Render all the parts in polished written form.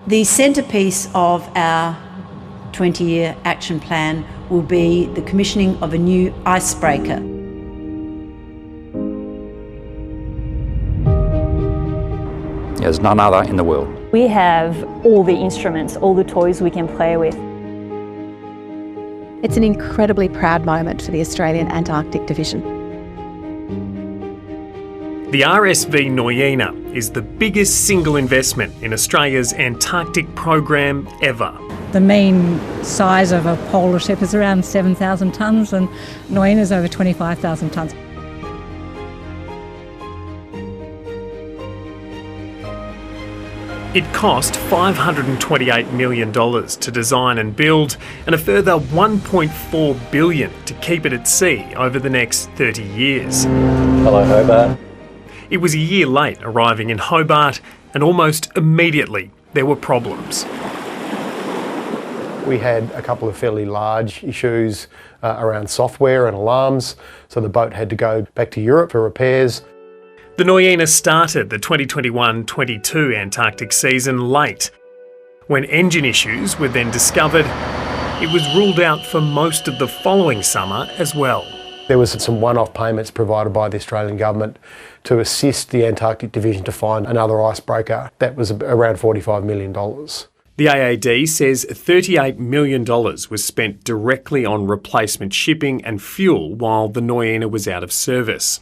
The centrepiece of our 20-year action plan will be the commissioning of a new icebreaker. There's none other in the world. We have all the instruments, all the toys we can play with. It's an incredibly proud moment for the Australian Antarctic Division. The RSV Noyena is the biggest single investment in Australia's Antarctic program ever. The mean size of a polar ship is around 7,000 tonnes and Noyena's over 25,000 tonnes. It cost $528 million to design and build, and a further $1.4 billion to keep it at sea over the next 30 years. Hello, Hobart. It was a year late arriving in Hobart, and almost immediately there were problems. We had a couple of fairly large issues around software and alarms, so the boat had to go back to Europe for repairs. The Noyena started the 2021-22 Antarctic season late. When engine issues were then discovered, it was ruled out for most of the following summer as well. There was some one-off payments provided by the Australian government to assist the Antarctic Division to find another icebreaker. That was around $45 million. The AAD says $38 million was spent directly on replacement shipping and fuel while the Noyena was out of service.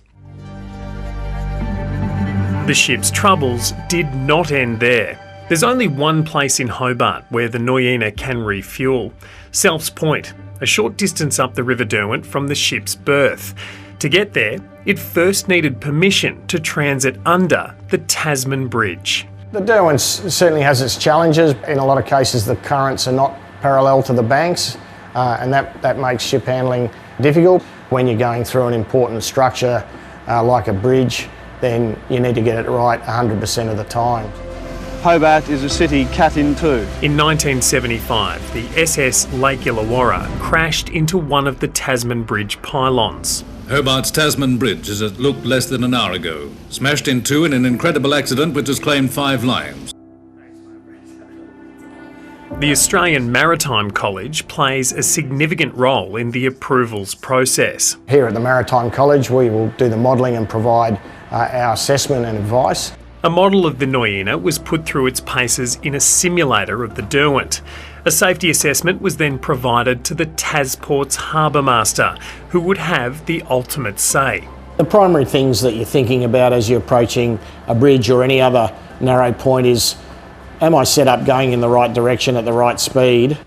The ship's troubles did not end there. There's only one place in Hobart where the Noyena can refuel, Self's Point, a short distance up the River Derwent from the ship's berth. To get there, it first needed permission to transit under the Tasman Bridge. The Derwent certainly has its challenges. In a lot of cases, the currents are not parallel to the banks, and that makes ship handling difficult. When you're going through an important structure like a bridge, then you need to get it right 100% of the time. Hobart is a city cut in two. In 1975, the SS Lake Illawarra crashed into one of the Tasman Bridge pylons. Hobart's Tasman Bridge is at Luke less than an hour ago, smashed in two in an incredible accident which has claimed 5 lives. The Australian Maritime College plays a significant role in the approvals process. Here at the Maritime College, we will do the modelling and provide our assessment and advice. A model of the Noyena was put through its paces in a simulator of the Derwent. A safety assessment was then provided to the Tasport's harbour master, who would have the ultimate say. The primary things that you're thinking about as you're approaching a bridge or any other narrow point is, am I set up going in the right direction at the right speed?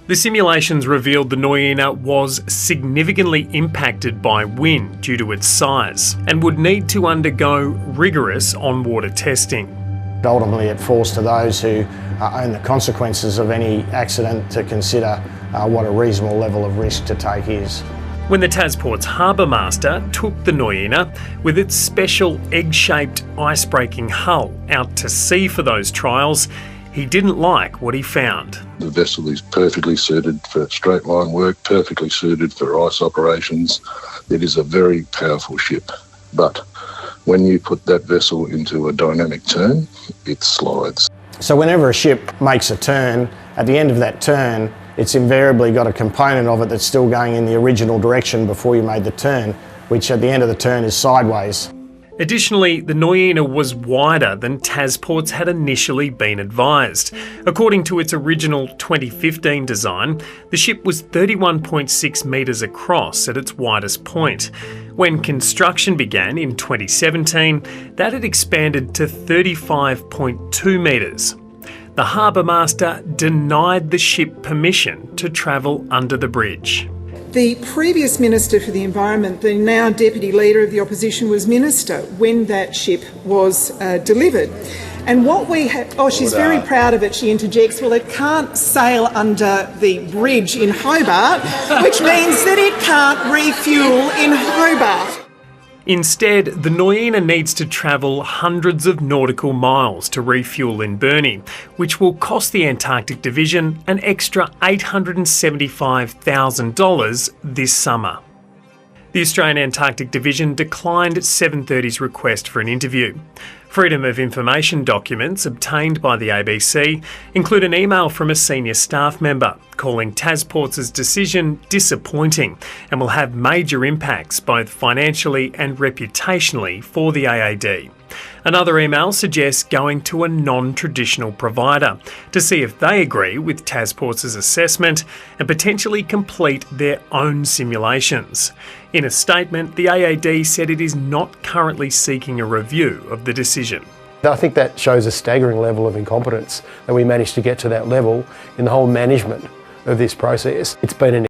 The simulations revealed the Noyena was significantly impacted by wind due to its size and would need to undergo rigorous on-water testing. Ultimately, it falls to those who own the consequences of any accident to consider what a reasonable level of risk to take is. When the Tasport's harbour master took the Noyena with its special egg-shaped ice-breaking hull out to sea for those trials, he didn't like what he found. The vessel is perfectly suited for straight line work, perfectly suited for ice operations. It is a very powerful ship, but when you put that vessel into a dynamic turn, it slides. So whenever a ship makes a turn, at the end of that turn, it's invariably got a component of it that's still going in the original direction before you made the turn, which at the end of the turn is sideways. Additionally, the Noyena was wider than Tasport's had initially been advised. According to its original 2015 design, the ship was 31.6 metres across at its widest point. When construction began in 2017, that had expanded to 35.2 metres. The harbour master denied the ship permission to travel under the bridge. The previous Minister for the Environment, the now Deputy Leader of the Opposition, was Minister when that ship was delivered. And what we have... Oh, she's very proud of it, she interjects. Well, it can't sail under the bridge in Hobart, which means that it can't refuel in Hobart. Instead, the Noyena needs to travel hundreds of nautical miles to refuel in Burnie, which will cost the Antarctic Division an extra $875,000 this summer. The Australian Antarctic Division declined 730's request for an interview. Freedom of information documents obtained by the ABC include an email from a senior staff member calling TasPorts' decision disappointing and will have major impacts both financially and reputationally for the AAD. Another email suggests going to a non-traditional provider to see if they agree with TasPorts' assessment and potentially complete their own simulations. In a statement, the AAD said it is not currently seeking a review of the decision. I think that shows a staggering level of incompetence that we managed to get to that level in the whole management of this process. It's been an